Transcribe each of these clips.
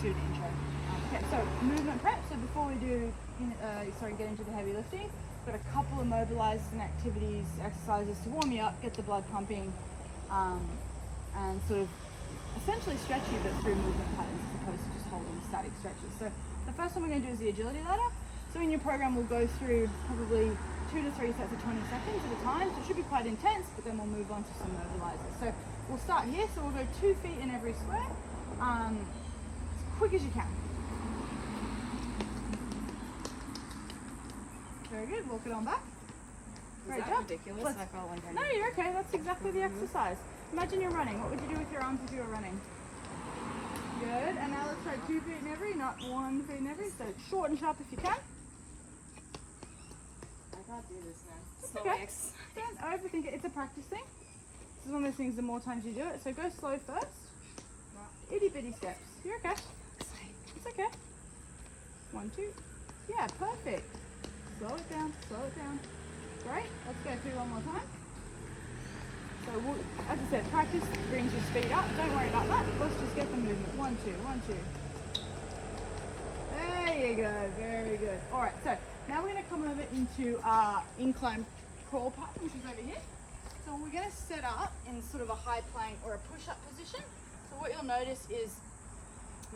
suit intro. Okay, so movement prep. So before we do, get into the heavy lifting, got a couple of mobilizers and activities, exercises to warm you up, get the blood pumping, and sort of essentially stretch you, but through movement patterns as opposed to just holding static stretches. So the first one we're going to do is the agility ladder. So in your program, we'll go through probably 2 to 3 sets of 20 seconds at a time. So it should be quite intense, but then we'll move on to some mobilizers. So we'll start here. So we'll go 2 feet in every square, as quick as you can. Very good. Walk it on back. Great job. Ridiculous. No, you're okay. That's exactly the exercise. Imagine you're running. What would you do with your arms if you were running? Good. And now let's try 2 feet in every, not 1 foot in every. So short and sharp if you can. I can't do this, man. It's okay. Don't overthink it. It's a practice thing. This is one of those things, the more times you do it. So go slow first. Itty bitty steps. You're okay. It's okay. 1, 2. Yeah, perfect. Slow it down, slow it down. Great. Let's go through one more time. So as I said, practice brings your speed up. Don't worry about that. Let's just get the movement. 1, 2, 1, 2. There you go. Very good. All right. So now we're going to come over into our incline crawl pattern, which is over here. So we're going to set up in sort of a high plank or a push-up position. So what you'll notice is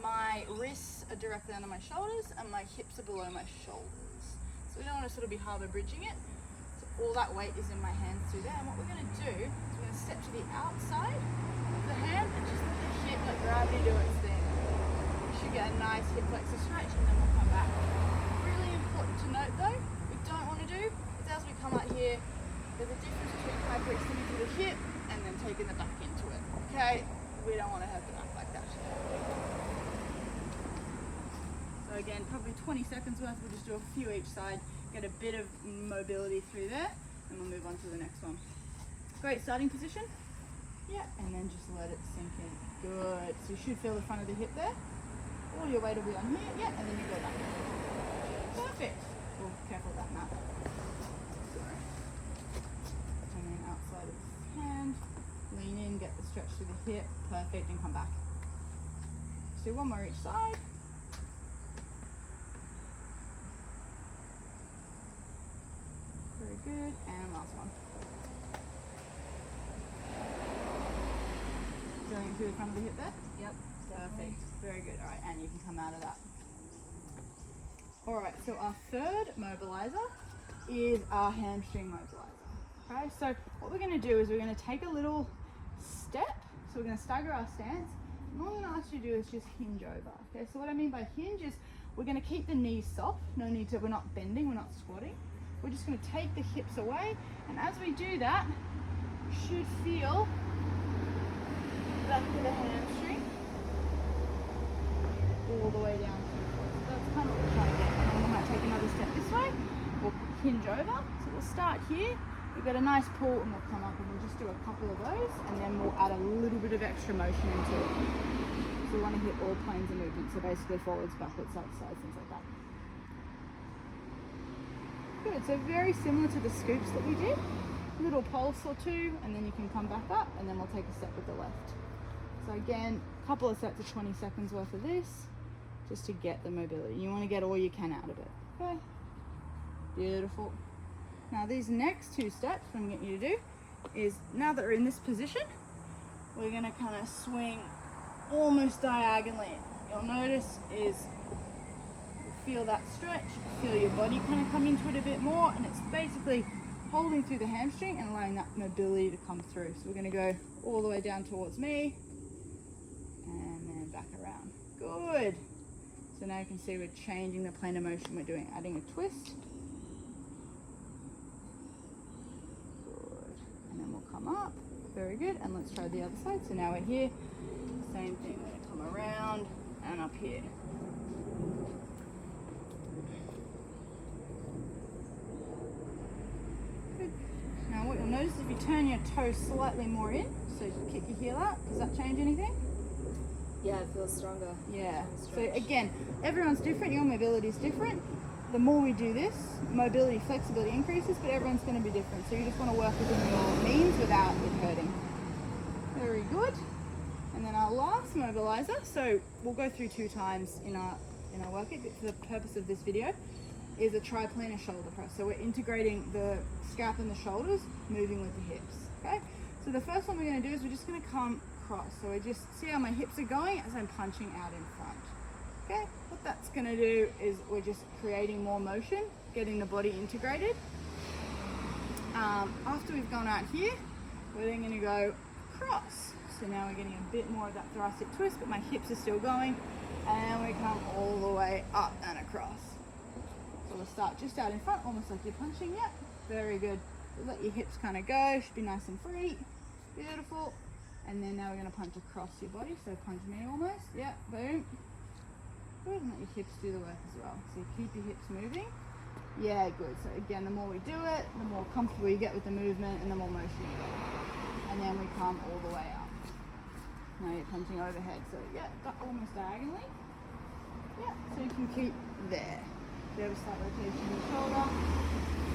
my wrists are directly under my shoulders and my hips are below my shoulders. So we don't want to sort of be harbour bridging it. So all that weight is in my hands through there. And what we're going to do is we're going to step to the outside of the hand and just let the hip, like gravity, do its thing. You should get a nice hip flexor stretch and then we'll come back. Really important to note though, what we don't want to do is as we come out here, there's a difference between hyperextending to the hip and then taking the back into it. Okay? We don't want to have the back like that. So again, probably 20 seconds worth. We'll just do a few each side, get a bit of mobility through there, and we'll move on to the next one. Great starting position. Yeah, and then just let it sink in. Good. So you should feel the front of the hip there. All your weight will be on here. Yeah, and then you go back. Perfect. Oh, careful with that mat. Sorry. And then outside of the hand. Lean in, get the stretch through the hip. Perfect, and come back. Let's do one more each side. Very good, and last one. Going through the front of the hip there? Yep. Perfect, very good. All right, and you can come out of that. All right, so our third mobilizer is our hamstring mobilizer. Okay, so what we're gonna do is we're gonna take a little step. So we're gonna stagger our stance. And all I'm gonna ask you to do is just hinge over. Okay, so what I mean by hinge is we're gonna keep the knees soft. No need to, we're not bending, we're not squatting. We're just going to take the hips away, and as we do that, you should feel the back of the hamstring all the way down to the foot. So that's kind of what we're trying to get. And then we might take another step this way. We'll hinge over. So we'll start here. We've got a nice pull, and we'll come up, and we'll just do a couple of those, and then we'll add a little bit of extra motion into it. So we want to hit all planes of movement. So basically forwards, backwards, side to side, things like that. Good, so very similar to the scoops that we did. Little pulse or two, and then you can come back up, and then we'll take a step with the left. So again, a couple of sets of 20 seconds worth of this, just to get the mobility. You want to get all you can out of it. Okay, beautiful. Now these next 2 steps I'm getting you to do is, now that we're in this position, we're going to kind of swing almost diagonally. You'll notice is feel that stretch, feel your body kind of come into it a bit more, and it's basically holding through the hamstring and allowing that mobility to come through. So we're going to go all the way down towards me and then back around. Good. So now you can see we're changing the plane of motion we're doing, adding a twist. Good. And then we'll come up. Very good. And let's try the other side. So now we're here. Same thing. We're going to come around and up here. Now what you'll notice is if you turn your toe slightly more in, so kick your heel out, does that change anything? Yeah, it feels stronger. Yeah, so again, everyone's different, your mobility is different. The more we do this, mobility, flexibility increases, but everyone's going to be different. So you just want to work within your means without it hurting. Very good. And then our last mobilizer, so we'll go through 2 times in our workout, but for the purpose of this video, is a triplanar shoulder press. So we're integrating the scap and the shoulders, moving with the hips, okay? So the first one we're gonna do is we're just gonna come across. So we just see how my hips are going as I'm punching out in front, okay? What that's gonna do is we're just creating more motion, getting the body integrated. After we've gone out here, we're then gonna go across. So now we're getting a bit more of that thoracic twist, but my hips are still going, and we come all the way up and across. So we'll start just out in front, almost like you're punching. Yep, very good. Let your hips kind of go, should be nice and free. Beautiful. And then now we're going to punch across your body, so punch me almost. Yep, boom. Good, and let your hips do the work as well. So you keep your hips moving. Yeah, good. So again, the more we do it, the more comfortable you get with the movement and the more motion you get. And then we come all the way up. Now you're punching overhead, so yeah, almost diagonally. Yeah, so you can keep there. You have a slight rotation in the shoulder.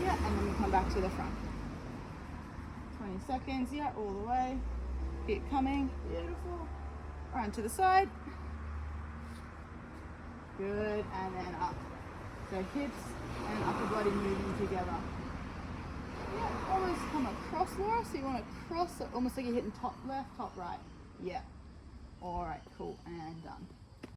Yeah, and then we come back to the front. 20 seconds, yeah, all the way. Keep coming, beautiful. Right to the side. Good, and then up. So hips and upper body moving together. Yeah, almost come across, Laura. So you want to cross it, almost like you're hitting top left, top right. Yeah. All right, cool, and done.